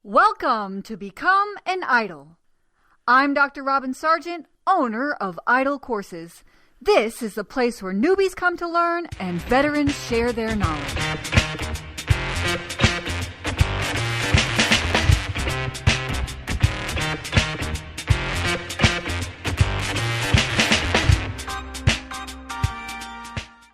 Welcome to Become an Idol. I'm Dr. Robin Sargent, owner of Idol Courses. This is the place where newbies come to learn and veterans share their knowledge.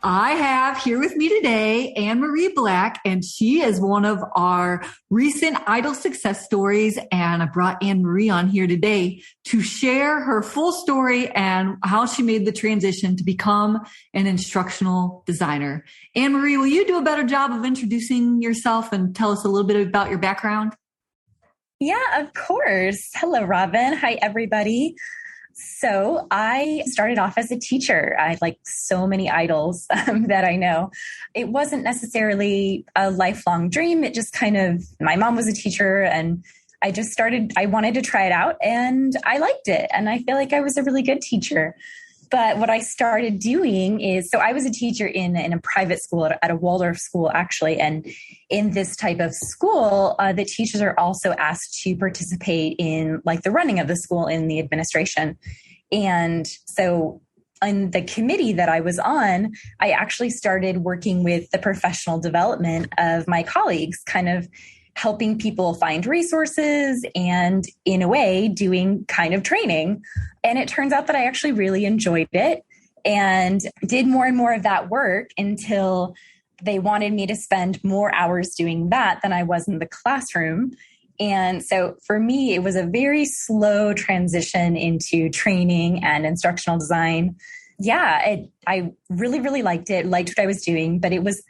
I have here with me today Annmarie Black, and she is one of our recent Idol success stories. And I brought Annmarie on here today to share her full story and how she made the transition to become an instructional designer. Annmarie, will you do a better job of introducing yourself and tell us a little bit about your background? Yeah, of course. Hello, Robin. Hi, everybody. So I started off as a teacher. I had like so many idols that I know. It wasn't necessarily a lifelong dream. It just my mom was a teacher and I wanted to try it out and I liked it. And I feel like I was a really good teacher. But what I started doing is, so I was a teacher in a private school at a Waldorf school, actually. And in this type of school, the teachers are also asked to participate in like the running of the school in the administration. And so on the committee that I was on, I actually started working with the professional development of my colleagues, kind of helping people find resources and in a way doing kind of training. And it turns out that I actually really enjoyed it and did more and more of that work until they wanted me to spend more hours doing that than I was in the classroom. And so for me, it was a very slow transition into training and instructional design. Yeah, I really, really liked it, liked what I was doing, but it was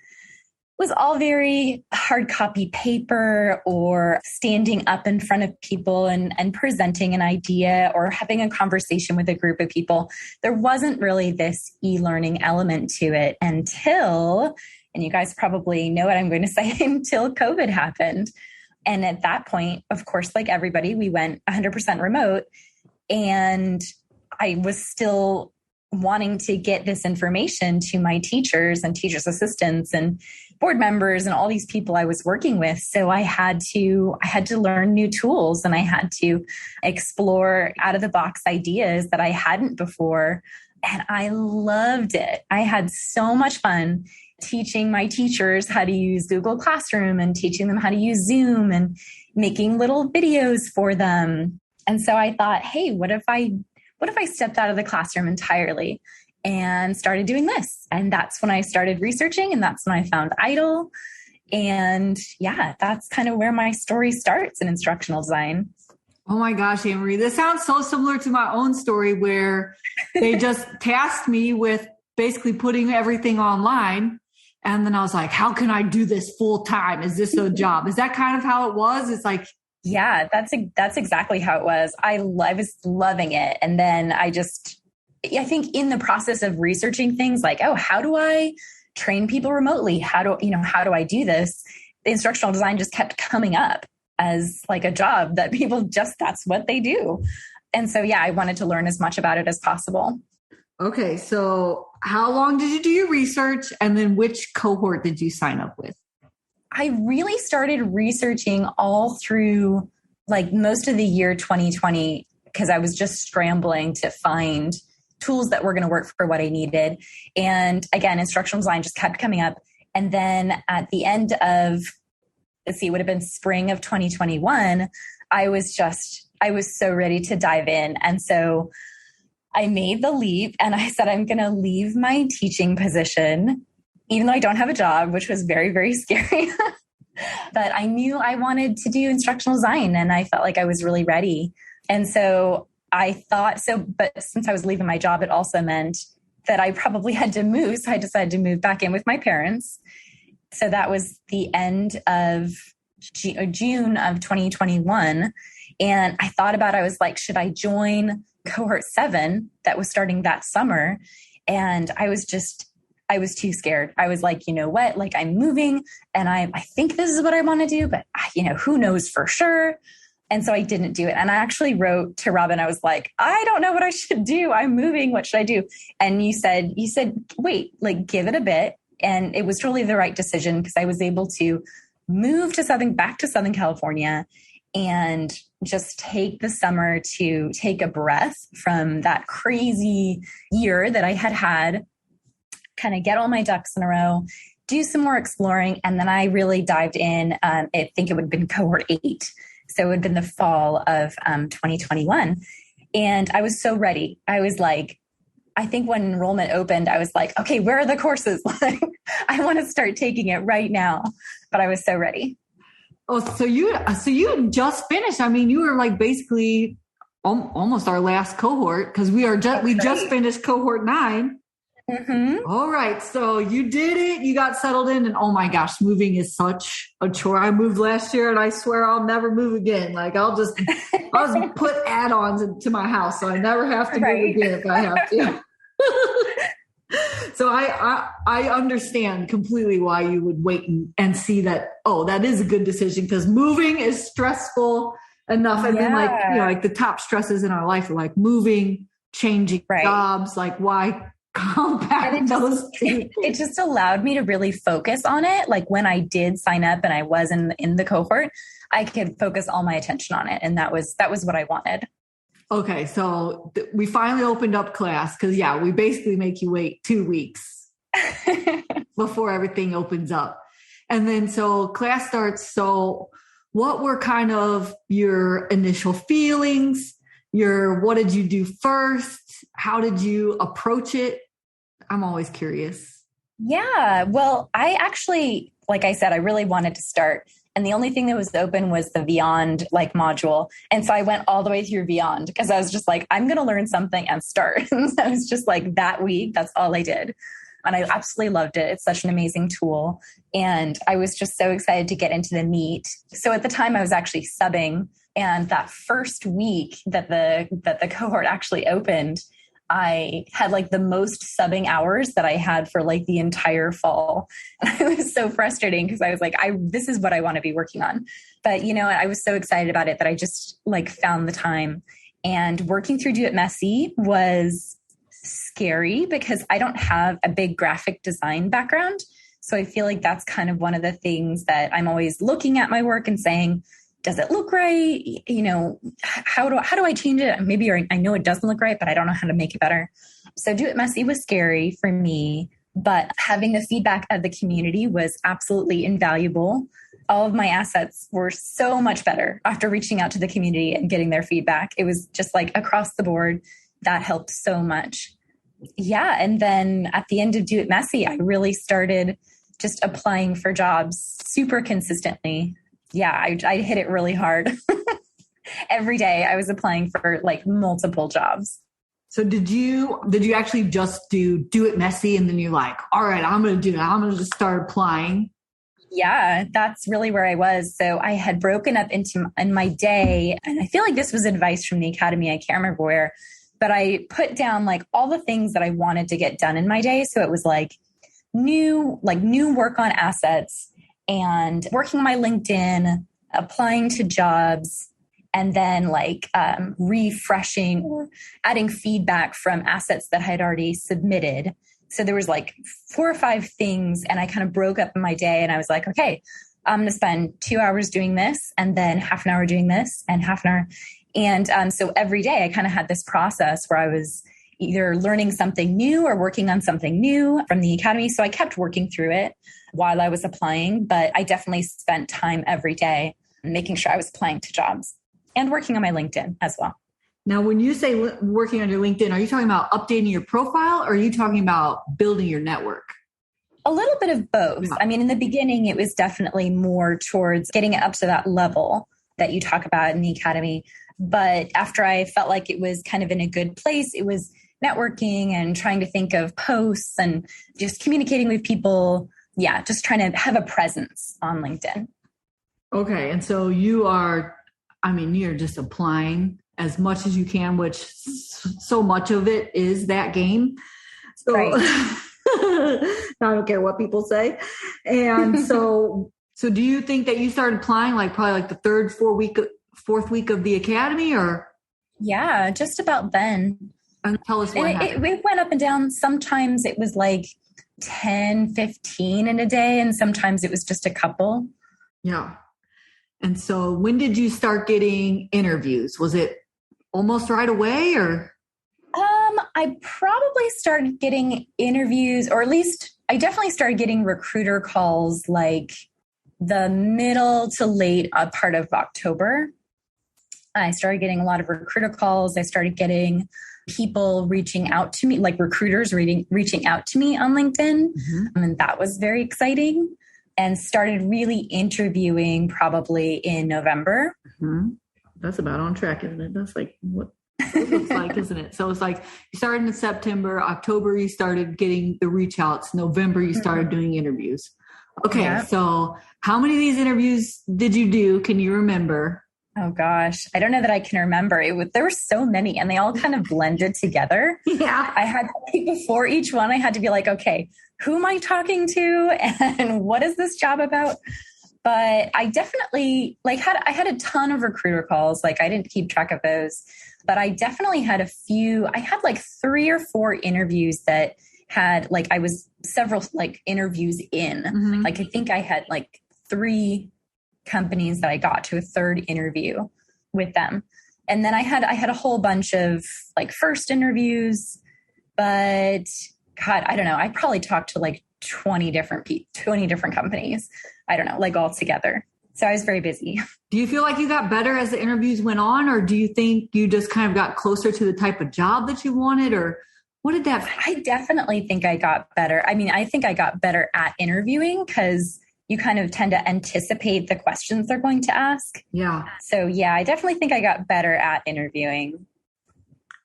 all very hard copy paper or standing up in front of people and presenting an idea or having a conversation with a group of people. There wasn't really this e-learning element to it until, and you guys probably know what I'm going to say, until COVID happened. And at that point, of course, like everybody, we went 100% remote. And I was still wanting to get this information to my teachers and teachers' assistants and board members and all these people I was working with. So I had to learn new tools and I had to explore out of the box ideas that I hadn't before. And I loved it. I had so much fun teaching my teachers how to use Google Classroom and teaching them how to use Zoom and making little videos for them. And so I thought, hey, what if I stepped out of the classroom entirely and started doing this? And that's when I started researching, and that's when I found Idol. And yeah, that's kind of where my story starts in instructional design. Oh my gosh, Annmarie, this sounds so similar to my own story where they just tasked me with basically putting everything online. And then I was like, how can I do this full time? Is this a job? Is that kind of how it was? It's like, yeah, that's exactly how it was. I was loving it. And then I think in the process of researching things like, oh, how do I train people remotely? How do I do this? The instructional design just kept coming up as like a job that people that's what they do. And so, yeah, I wanted to learn as much about it as possible. Okay. So how long did you do your research? And then which cohort did you sign up with? I really started researching all through like most of the year 2020, because I was just scrambling to find tools that were going to work for what I needed. And again, instructional design just kept coming up. And then at the end of, it would have been spring of 2021, I was so ready to dive in. And so I made the leap and I said, I'm going to leave my teaching position, even though I don't have a job, which was very, very scary. But I knew I wanted to do instructional design and I felt like I was really ready. And so I thought but since I was leaving my job, it also meant that I probably had to move. So I decided to move back in with my parents. So that was the end of June of 2021. And I thought about, I was like, should I join cohort 7 that was starting that summer? And I was too scared. I was like, you know what? Like I'm moving and I think this is what I want to do, but who knows for sure? And so I didn't do it. And I actually wrote to Robin. I was like, I don't know what I should do. I'm moving. What should I do? And you said, wait, like give it a bit. And it was totally the right decision because I was able to move back to Southern California and just take the summer to take a breath from that crazy year that I had, kind of get all my ducks in a row, do some more exploring. And then I really dived in. I think it would have been cohort 8. So it would have been the fall of 2021. And I was so ready. I was like, I think when enrollment opened, I was like, okay, where are the courses? I want to start taking it right now. But I was so ready. Oh, so you just finished. I mean, you were like basically almost our last cohort, because we just finished cohort 9. Mm-hmm. All right. So you did it. You got settled in, and oh my gosh, moving is such a chore. I moved last year and I swear I'll never move again. Like I'll just put add-ons into my house so I never have to move again if I have to. So I understand completely why you would wait and see that, oh, that is a good decision, because moving is stressful enough. And then like the top stresses in our life are like moving, changing jobs, like why compact those two? It just allowed me to really focus on it. Like when I did sign up and I was in the cohort, I could focus all my attention on it. And that was what I wanted. Okay. So we finally opened up class, because we basically make you wait 2 weeks before everything opens up. And then so class starts. So what were kind of your initial feelings? What did you do first? How did you approach it? I'm always curious. Yeah. Well, I actually, like I said, I really wanted to start. And the only thing that was open was the Beyond module. And so I went all the way through Beyond, because I was just like, I'm going to learn something and start. And so it was just like that week, that's all I did. And I absolutely loved it. It's such an amazing tool. And I was just so excited to get into the meat. So at the time I was actually subbing. And that first week that the cohort actually opened, I had like the most subbing hours that I had for like the entire fall. And it was so frustrating, because I was like, this is what I want to be working on. But you know, I was so excited about it that I just like found the time. And working through Do It Messy was scary, because I don't have a big graphic design background. So I feel like that's kind of one of the things that I'm always looking at my work and saying, does it look right? You know, how do I change it? Maybe I know it doesn't look right, but I don't know how to make it better. So Do It Messy was scary for me, but having the feedback of the community was absolutely invaluable. All of my assets were so much better after reaching out to the community and getting their feedback. It was just like across the board. That helped so much. Yeah. And then at the end of Do It Messy, I really started just applying for jobs super consistently. Yeah, I hit it really hard. Every day I was applying for like multiple jobs. So did you actually just do It Messy, and then you're like, all right, I'm going to do it. I'm going to just start applying? Yeah, that's really where I was. So I had broken up in my day, and I feel like this was advice from the academy. I can't remember where, but I put down like all the things that I wanted to get done in my day. So it was like new work on assets, and working on my LinkedIn, applying to jobs, and then refreshing or adding feedback from assets that I had already submitted. So there was like 4 or 5 things, and I kind of broke up in my day, and I was like, okay, I'm going to spend 2 hours doing this, and then half an hour doing this, and half an hour. And so every day I kind of had this process where I was either learning something new or working on something new from the academy. So I kept working through it while I was applying, but I definitely spent time every day making sure I was applying to jobs and working on my LinkedIn as well. Now, when you say working on your LinkedIn, are you talking about updating your profile, or are you talking about building your network? A little bit of both. Yeah. I mean, in the beginning, it was definitely more towards getting it up to that level that you talk about in the academy. But after I felt like it was kind of in a good place, it was networking and trying to think of posts and just communicating with people. Yeah, just trying to have a presence on LinkedIn. Okay. And so you're just applying as much as you can, which so much of it is that game. So right. I don't care what people say. And so do you think that you started applying like probably like the third, fourth week of the academy, or? Yeah, just about then. And tell us what happened. It went up and down. Sometimes it was like 10, 15 in a day, and sometimes it was just a couple. Yeah. And so when did you start getting interviews? Was it almost right away or? I probably started getting interviews, or at least I definitely started getting recruiter calls like the middle to late part of October. I started getting a lot of recruiter calls. I started getting people reaching out to me, like recruiters reaching out to me on LinkedIn. And that was very exciting, and started really interviewing probably in November. That's about on track, isn't it? That's like what it looks like, isn't it? So it's like you started in September, October, you started getting the reach outs, November, you started doing interviews. Okay. Yeah. So how many of these interviews did you do? Can you remember? Oh gosh, I don't know that I can remember. There were so many, and they all kind of blended together. Yeah. I had before each one, I had to be like, okay, who am I talking to, and what is this job about? But I definitely I had a ton of recruiter calls. Like I didn't keep track of those, but I definitely had a few. I had like 3 or 4 interviews that had I was several interviews in. Like I think I had 3 companies that I got to a 3rd interview with them. And then I had a whole bunch of first interviews, but God, I don't know. I probably talked to 20 different companies. I don't know, all together. So I was very busy. Do you feel like you got better as the interviews went on, or do you think you just kind of got closer to the type of job that you wanted, or what did that? I definitely think I got better. I mean, I think I got better at interviewing because you kind of tend to anticipate the questions they're going to ask. Yeah. So yeah, I definitely think I got better at interviewing.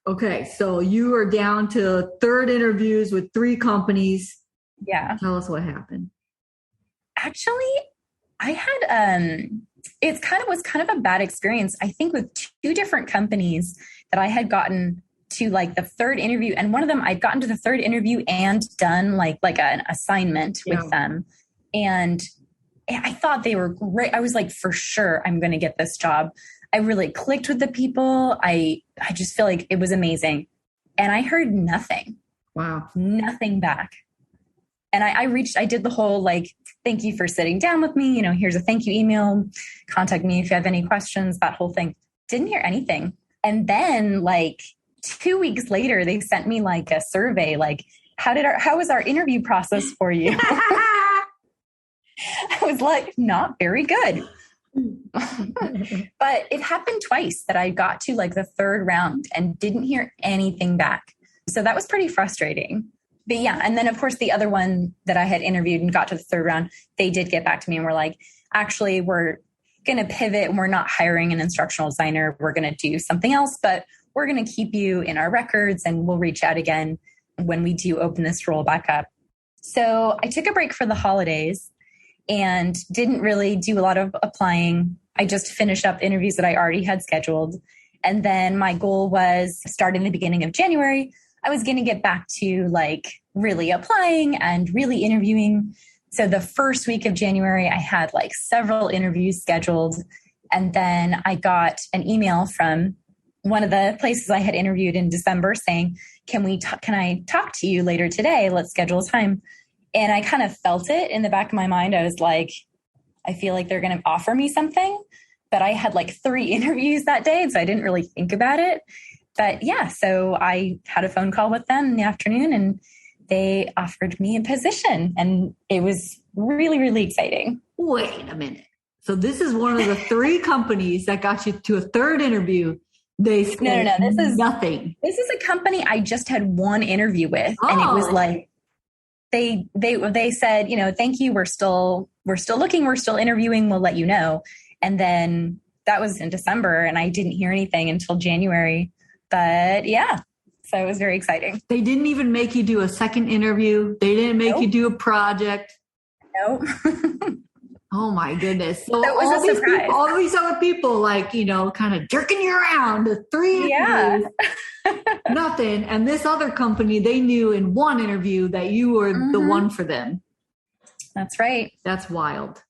Okay. So you are down to 3rd interviews with 3 companies. Yeah. Tell us what happened. Actually, I had, it was kind of a bad experience. I think with 2 different companies that I had gotten to the 3rd interview, and one of them I'd gotten to the 3rd interview and done an assignment with them. And I thought they were great. I was for sure, I'm going to get this job. I really clicked with the people. I just feel like it was amazing. And I heard nothing. Wow. Nothing back. And I did the whole thank you for sitting down with me. Here's a thank you email. Contact me if you have any questions, that whole thing. Didn't hear anything. And then 2 weeks later, they sent me a survey, how was our interview process for you? I was not very good. But it happened twice that I got to the 3rd round and didn't hear anything back. So that was pretty frustrating. But yeah, and then of course the other one that I had interviewed and got to the 3rd round, they did get back to me and were actually, we're going to pivot and we're not hiring an instructional designer. We're going to do something else, but we're going to keep you in our records and we'll reach out again when we do open this role back up. So I took a break for the holidays and didn't really do a lot of applying. I just finished up interviews that I already had scheduled. And then my goal was starting the beginning of January, I was going to get back to really applying and really interviewing. So the first week of January, I had several interviews scheduled. And then I got an email from one of the places I had interviewed in December saying, can I talk to you later today? Let's schedule a time. And I kind of felt it in the back of my mind. I was I feel like they're going to offer me something, but I had 3 interviews that day. So I didn't really think about it. But yeah, so I had a phone call with them in the afternoon and they offered me a position and it was really, really exciting. Wait a minute. So this is one of the 3 companies that got you to a 3rd interview. They said no. This is nothing. This is a company I just had one interview with. Oh. And it was they said, thank you. We're still looking. We're still interviewing. We'll let you know. And then that was in December and I didn't hear anything until January. But yeah, so it was very exciting. They didn't even make you do a 2nd interview. They didn't make you do a project. Nope. Oh my goodness. So that was a surprise. All these other people kind of jerking you around to 3 interviews. Nothing. And this other company, they knew in 1 interview that you were the one for them. That's right. That's wild.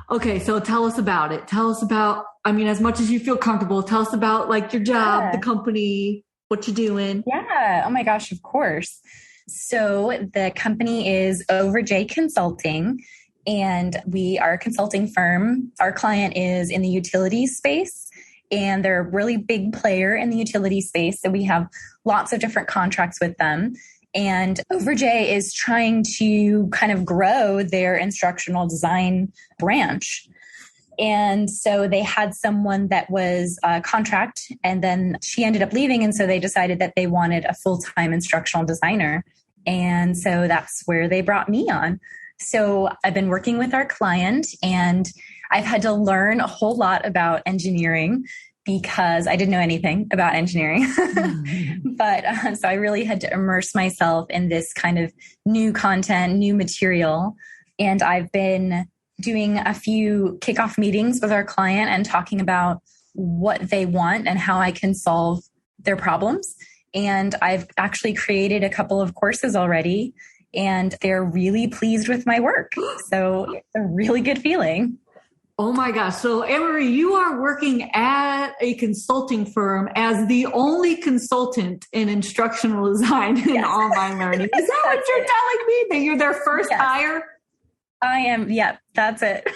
Okay. So tell us about it. Tell us about, as much as you feel comfortable, tell us about your job, the company, what you're doing. Yeah. Oh my gosh. Of course. So the company is Over J Consulting. And we are a consulting firm. Our client is in the utilities space, and they're a really big player in the utility space. So we have lots of different contracts with them. And Overjay is trying to kind of grow their instructional design branch. And so they had someone that was a contract, and then she ended up leaving. And so they decided that they wanted a full-time instructional designer. And so that's where they brought me on. So I've been working with our client, and I've had to learn a whole lot about engineering because I didn't know anything about engineering. But so I really had to immerse myself in this kind of new content, new material. And I've been doing a few kickoff meetings with our client and talking about what they want and how I can solve their problems. And I've actually created a couple of courses already, and they're really pleased with my work. So it's a really good feeling. Oh my gosh. So Annmarie, you are working at a consulting firm as the only consultant in instructional design and online learning. Is that what you're telling me? That you're their first hire? I am. Yep, that's it.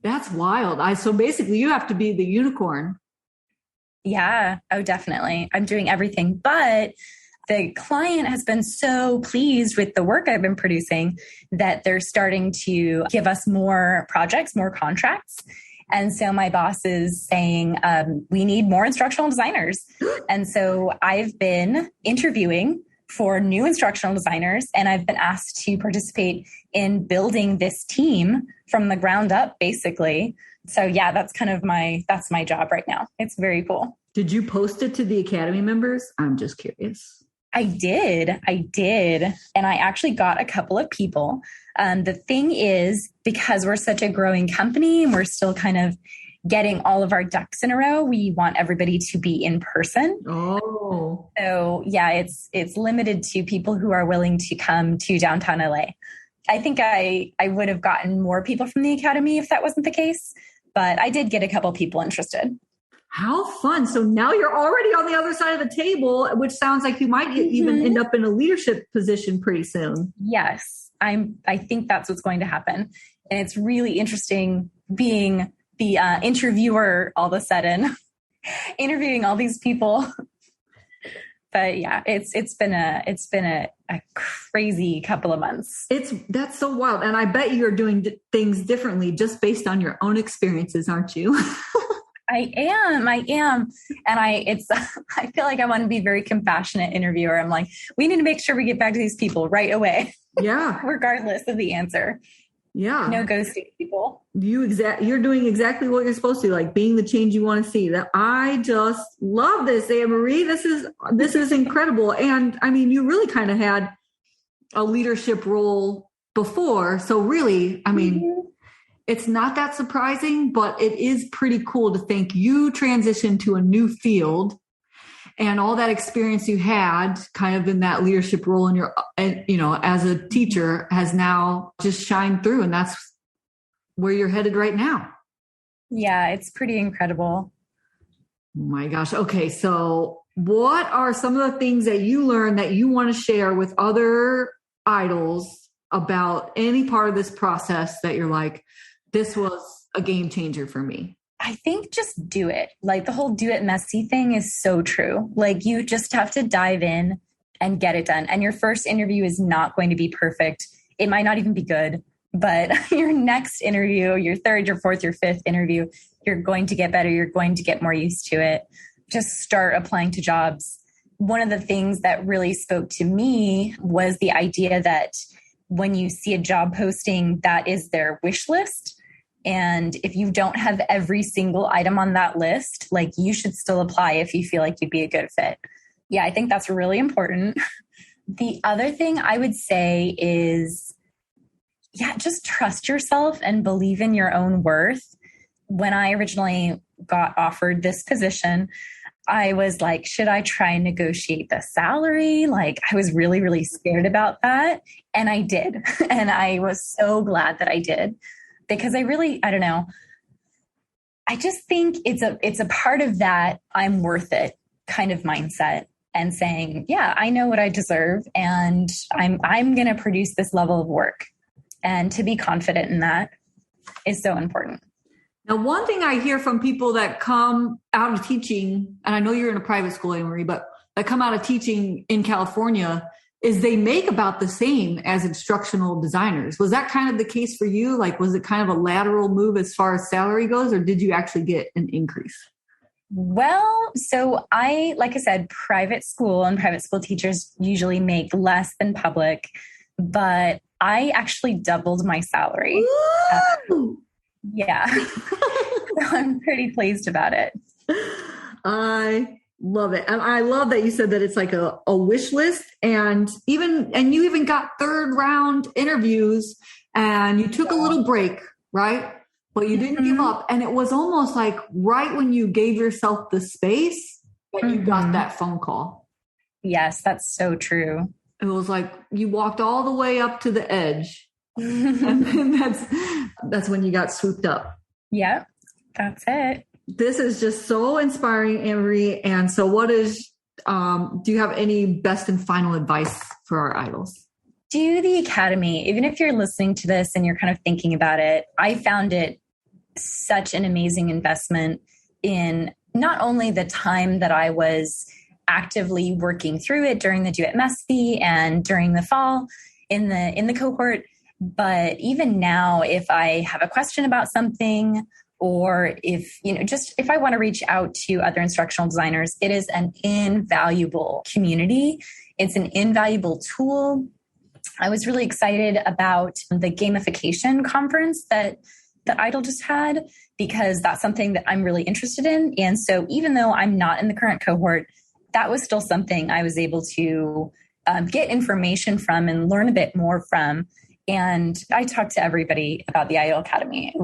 That's wild. So basically you have to be the unicorn. Yeah. Oh, definitely. I'm doing everything. But the client has been so pleased with the work I've been producing that they're starting to give us more projects, more contracts. And so my boss is saying, we need more instructional designers. And so I've been interviewing for new instructional designers, and I've been asked to participate in building this team from the ground up, basically. So yeah, that's my job right now. It's very cool. Did you post it to the Academy members? I'm just curious. I did. And I actually got a couple of people. The thing is, because we're such a growing company and we're still kind of getting all of our ducks in a row, we want everybody to be in person. Oh. So yeah, it's limited to people who are willing to come to downtown LA. I think I would have gotten more people from the Academy if that wasn't the case, but I did get a couple people interested. How fun. So now you're already on the other side of the table, which sounds like you might even end up in a leadership position pretty soon. Yes, I think that's what's going to happen. And it's really interesting being the interviewer all of a sudden, interviewing all these people. But yeah, it's been a crazy couple of months. That's so wild. And I bet you're doing things differently just based on your own experiences, aren't you? I am. And I feel like I want to be a very compassionate interviewer. I'm like, we need to make sure we get back to these people right away. Yeah. Regardless of the answer. Yeah. No ghosting people. You're doing exactly what you're supposed to, like being the change you want to see. That I just love this, Annmarie. This is incredible. And I mean, you really kind of had a leadership role before. So really, I mean, it's not that surprising, but it is pretty cool to think you transitioned to a new field and all that experience you had kind of in that leadership role in as a teacher has now just shined through. And that's where you're headed right now. Yeah, it's pretty incredible. Oh my gosh. Okay. So what are some of the things that you learned that you want to share with other idols about any part of this process that you're like, this was a game changer for me? I think just do it. Like the whole do it messy thing is so true. Like you just have to dive in and get it done. And your first interview is not going to be perfect. It might not even be good, but your next interview, your third, your fourth, your fifth interview, you're going to get better. You're going to get more used to it. Just start applying to jobs. One of the things that really spoke to me was the idea that when you see a job posting, that is their wish list. And if you don't have every single item on that list, like you should still apply if you feel like you'd be a good fit. Yeah, I think that's really important. The other thing I would say is, just trust yourself and believe in your own worth. When I originally got offered this position, I was like, should I try and negotiate the salary? Like I was really, really scared about that. And I did. And I was so glad that I did. Because I don't know. I just think it's a part of that I'm worth it kind of mindset and saying, yeah, I know what I deserve and I'm going to produce this level of work. And to be confident in that is so important. Now, one thing I hear from people that come out of teaching, and I know you're in a private school, Annmarie, but that come out of teaching in California, is they make about the same as instructional designers. Was that kind of the case for you? Like, was it kind of a lateral move as far as salary goes, or did you actually get an increase? Well, so like I said, private school and private school teachers usually make less than public, but I actually doubled my salary. Yeah. So I'm pretty pleased about it. I love it. And I love that you said that it's like a wish list, and you even got third round interviews, and you took a little break, right? But you didn't give up. And it was almost like right when you gave yourself the space that you got that phone call. Yes, that's so true. It was like you walked all the way up to the edge. And then that's when you got swooped up. Yep, that's it. This is just so inspiring, Annmarie. And so do you have any best and final advice for our idols? Do the academy. Even if you're listening to this and you're kind of thinking about it, I found it such an amazing investment in not only the time that I was actively working through it during the Do It Messy and during the fall in the cohort, but even now, if I have a question about something, or if I want to reach out to other instructional designers, it is an invaluable community. It's an invaluable tool. I was really excited about the gamification conference that IDLE just had, because that's something that I'm really interested in. And so even though I'm not in the current cohort, that was still something I was able to get information from and learn a bit more from. And I talked to everybody about the IDLE Academy. It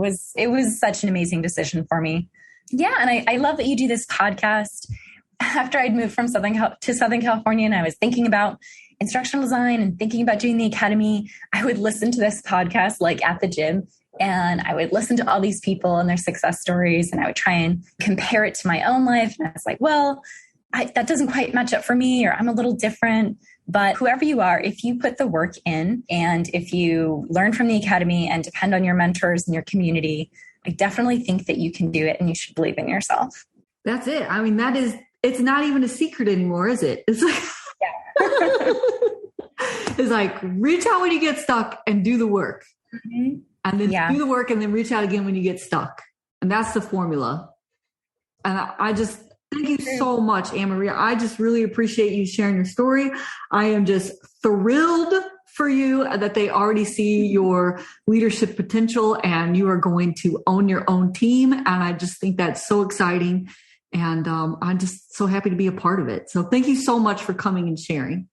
was such an amazing decision for me. Yeah. And I love that you do this podcast. After I'd moved from Southern California and I was thinking about instructional design and thinking about doing the academy, I would listen to this podcast like at the gym, and I would listen to all these people and their success stories, and I would try and compare it to my own life. And I was like, well, that doesn't quite match up for me, or I'm a little different. But whoever you are, if you put the work in and if you learn from the academy and depend on your mentors and your community, I definitely think that you can do it, and you should believe in yourself. That's it. I mean, it's not even a secret anymore, is it? It's like, it's like reach out when you get stuck and do the work. Mm-hmm. And then do the work and then reach out again when you get stuck. And that's the formula. And I just thank you so much, Annmarie. I just really appreciate you sharing your story. I am just thrilled for you that they already see your leadership potential and you are going to own your own team. And I just think that's so exciting. And I'm just so happy to be a part of it. So thank you so much for coming and sharing.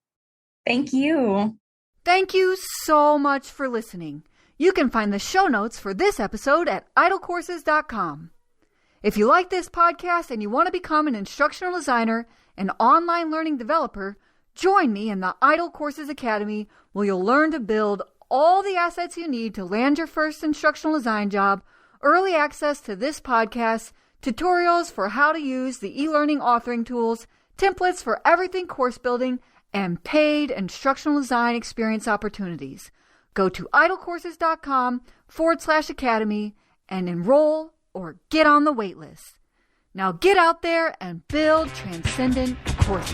Thank you. Thank you so much for listening. You can find the show notes for this episode at idlecourses.com. If you like this podcast and you want to become an instructional designer and online learning developer, join me in the IDLE Courses Academy, where you'll learn to build all the assets you need to land your first instructional design job, early access to this podcast, tutorials for how to use the e-learning authoring tools, templates for everything course building, and paid instructional design experience opportunities. Go to idlecourses.com/academy and enroll or get on the wait list. Now get out there and build transcendent courses.